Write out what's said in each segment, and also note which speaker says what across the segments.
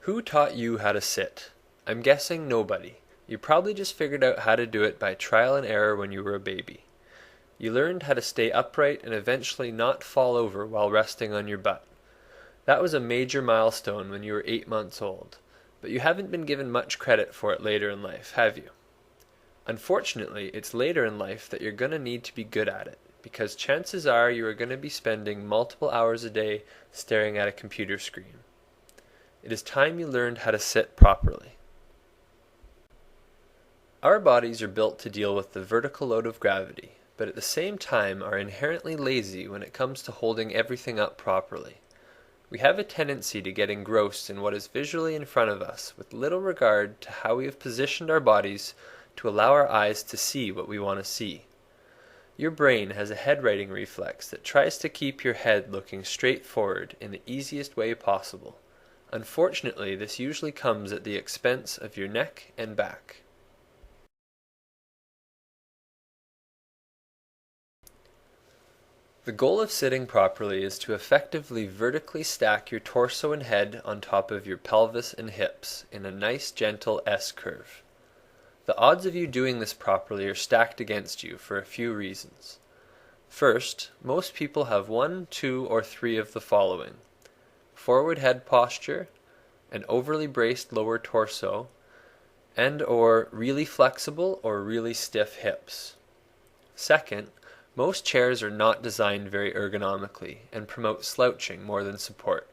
Speaker 1: Who taught you how to sit? I'm guessing nobody. You probably just figured out how to do it by trial and error when you were a baby. You learned how to stay upright and eventually not fall over while resting on your butt. That was a major milestone when you were 8 months old, but you haven't been given much credit for it later in life, have you? Unfortunately, it's later in life that you're going to need to be good at it, because chances are you are going to be spending multiple hours a day staring at a computer screen. It is time you learned how to sit properly. Our bodies are built to deal with the vertical load of gravity, but at the same time are inherently lazy when it comes to holding everything up properly. We have a tendency to get engrossed in what is visually in front of us with little regard to how we have positioned our bodies to allow our eyes to see what we want to see. Your brain has a head-righting reflex that tries to keep your head looking straight forward in the easiest way possible. Unfortunately, this usually comes at the expense of your neck and back. The goal of sitting properly is to effectively vertically stack your torso and head on top of your pelvis and hips in a nice gentle S-curve. The odds of you doing this properly are stacked against you for a few reasons. First, most people have 1, 2, or 3 of the following: forward head posture, an overly braced lower torso, and/or really flexible or really stiff hips. Second, most chairs are not designed very ergonomically and promote slouching more than support.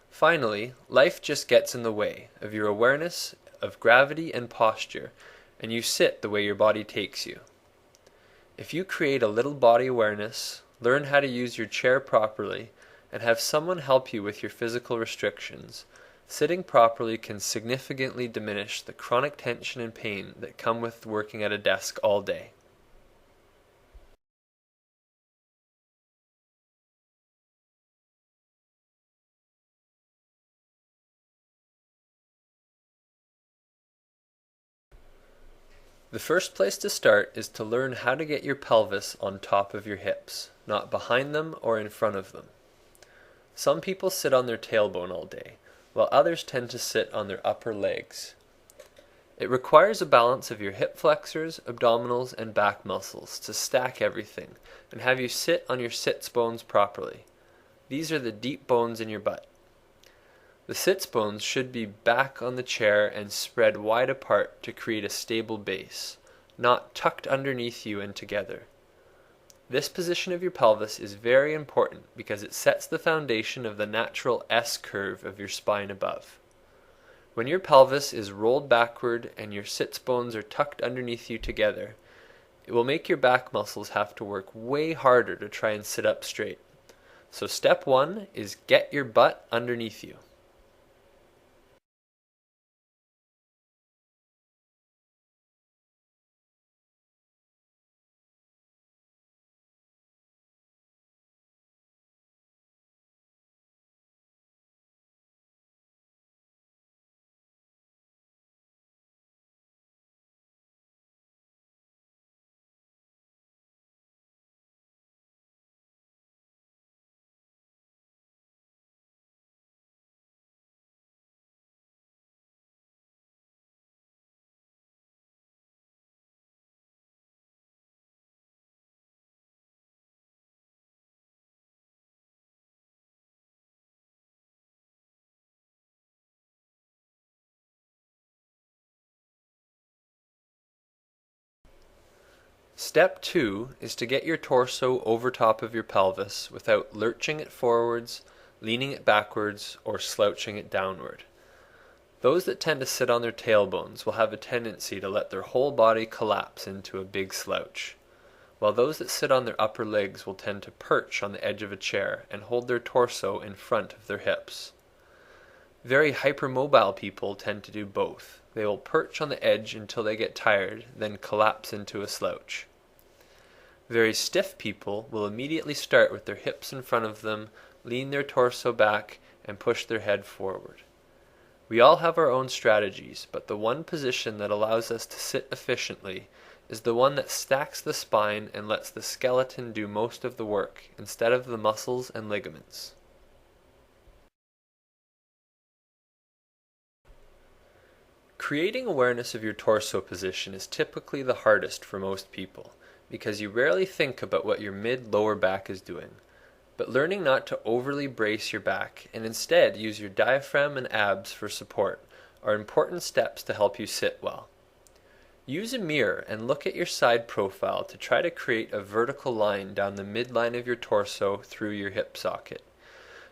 Speaker 1: Finally, life just gets in the way of your awareness of gravity and posture, and you sit the way your body takes you. If you create a little body awareness, learn how to use your chair properly, and have someone help you with your physical restrictions, sitting properly can significantly diminish the chronic tension and pain that come with working at a desk all day. The first place to start is to learn how to get your pelvis on top of your hips, not behind them or in front of them. Some people sit on their tailbone all day, while others tend to sit on their upper legs. It requires a balance of your hip flexors, abdominals, and back muscles to stack everything and have you sit on your sits bones properly. These are the deep bones in your butt. The sits bones should be back on the chair and spread wide apart to create a stable base, not tucked underneath you and together. This position of your pelvis is very important because it sets the foundation of the natural S-curve of your spine above. When your pelvis is rolled backward and your sits bones are tucked underneath you together, it will make your back muscles have to work way harder to try and sit up straight. So step 1 is get your butt underneath you. Step 2 is to get your torso over top of your pelvis without lurching it forwards, leaning it backwards, or slouching it downward. Those that tend to sit on their tailbones will have a tendency to let their whole body collapse into a big slouch, while those that sit on their upper legs will tend to perch on the edge of a chair and hold their torso in front of their hips. Very hypermobile people tend to do both. They will perch on the edge until they get tired, then collapse into a slouch. Very stiff people will immediately start with their hips in front of them, lean their torso back, and push their head forward. We all have our own strategies, but the one position that allows us to sit efficiently is the one that stacks the spine and lets the skeleton do most of the work, instead of the muscles and ligaments. Creating awareness of your torso position is typically the hardest for most people, because you rarely think about what your mid-lower back is doing. But learning not to overly brace your back and instead use your diaphragm and abs for support are important steps to help you sit well. Use a mirror and look at your side profile to try to create a vertical line down the midline of your torso through your hip socket.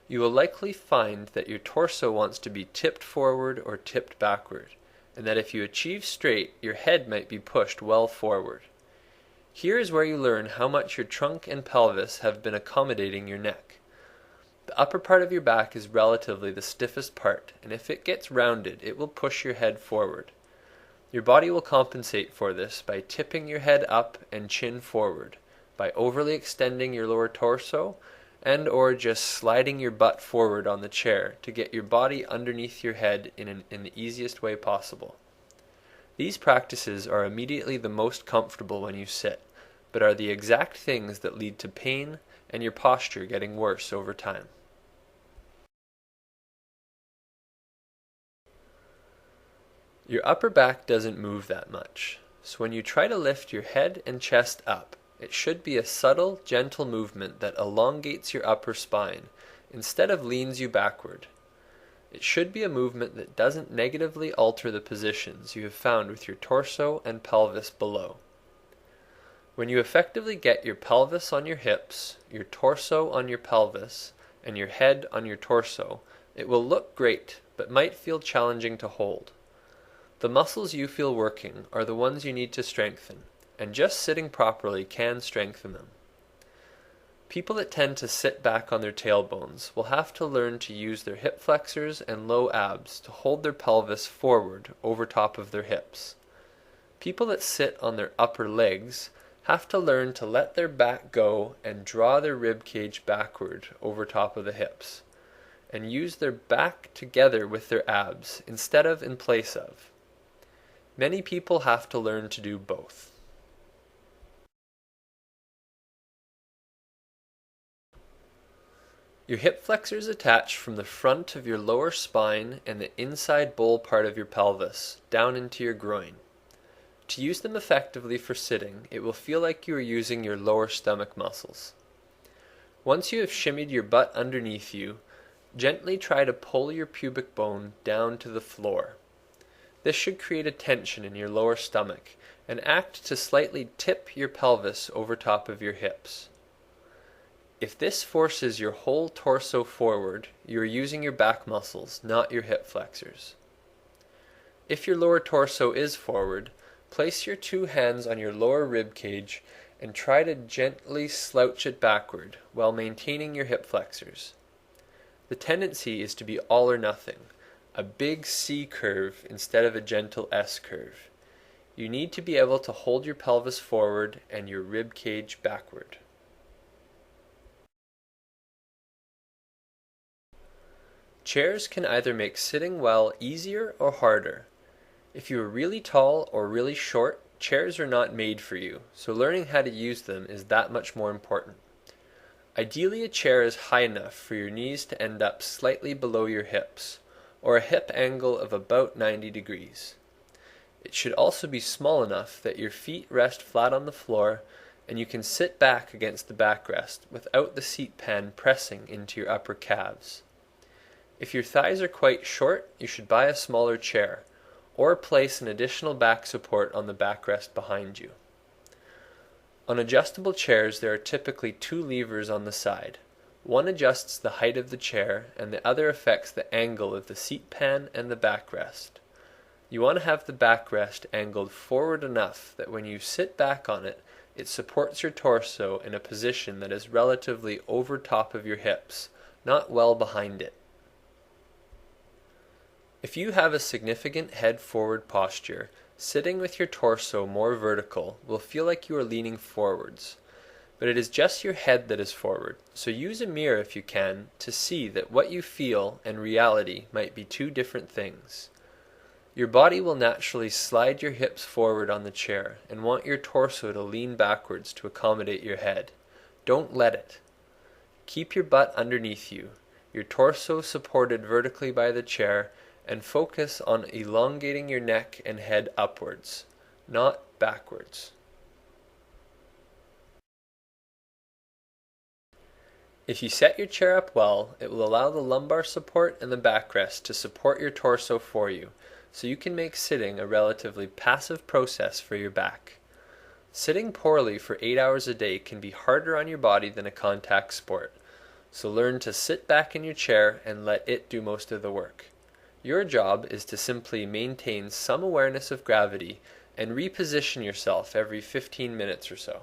Speaker 1: You will likely find that your torso wants to be tipped forward or tipped backward, and that if you achieve straight, your head might be pushed well forward. Here is where you learn how much your trunk and pelvis have been accommodating your neck. The upper part of your back is relatively the stiffest part, and if it gets rounded, it will push your head forward. Your body will compensate for this by tipping your head up and chin forward, by overly extending your lower torso, and or just sliding your butt forward on the chair to get your body underneath your head in the easiest way possible. These practices are immediately the most comfortable when you sit, but are the exact things that lead to pain and your posture getting worse over time. Your upper back doesn't move that much, so when you try to lift your head and chest up, it should be a subtle, gentle movement that elongates your upper spine instead of leans you backward. It should be a movement that doesn't negatively alter the positions you have found with your torso and pelvis below. When you effectively get your pelvis on your hips, your torso on your pelvis, and your head on your torso, it will look great, but might feel challenging to hold. The muscles you feel working are the ones you need to strengthen, and just sitting properly can strengthen them. People that tend to sit back on their tailbones will have to learn to use their hip flexors and low abs to hold their pelvis forward over top of their hips. People that sit on their upper legs have to learn to let their back go and draw their rib cage backward over top of the hips, and use their back together with their abs instead of in place of. Many people have to learn to do both. Your hip flexors attach from the front of your lower spine and the inside bowl part of your pelvis, down into your groin. To use them effectively for sitting, it will feel like you are using your lower stomach muscles. Once you have shimmied your butt underneath you, gently try to pull your pubic bone down to the floor. This should create a tension in your lower stomach and act to slightly tip your pelvis over top of your hips. If this forces your whole torso forward, you are using your back muscles, not your hip flexors. If your lower torso is forward, place your two hands on your lower rib cage and try to gently slouch it backward while maintaining your hip flexors. The tendency is to be all or nothing, a big C curve instead of a gentle S curve. You need to be able to hold your pelvis forward and your rib cage backward. Chairs can either make sitting well easier or harder. If you are really tall or really short, chairs are not made for you, so learning how to use them is that much more important. Ideally, a chair is high enough for your knees to end up slightly below your hips, or a hip angle of about 90 degrees. It should also be small enough that your feet rest flat on the floor and you can sit back against the backrest without the seat pan pressing into your upper calves. If your thighs are quite short, you should buy a smaller chair, or place an additional back support on the backrest behind you. On adjustable chairs, there are typically two levers on the side. One adjusts the height of the chair, and the other affects the angle of the seat pan and the backrest. You want to have the backrest angled forward enough that when you sit back on it, it supports your torso in a position that is relatively over top of your hips, not well behind it. If you have a significant head-forward posture, sitting with your torso more vertical will feel like you are leaning forwards. But it is just your head that is forward, so use a mirror if you can to see that what you feel and reality might be two different things. Your body will naturally slide your hips forward on the chair and want your torso to lean backwards to accommodate your head. Don't let it. Keep your butt underneath you, your torso supported vertically by the chair, and focus on elongating your neck and head upwards, not backwards. If you set your chair up well, it will allow the lumbar support and the backrest to support your torso for you, so you can make sitting a relatively passive process for your back. Sitting poorly for 8 hours a day can be harder on your body than a contact sport, so learn to sit back in your chair and let it do most of the work. Your job is to simply maintain some awareness of gravity and reposition yourself every 15 minutes or so.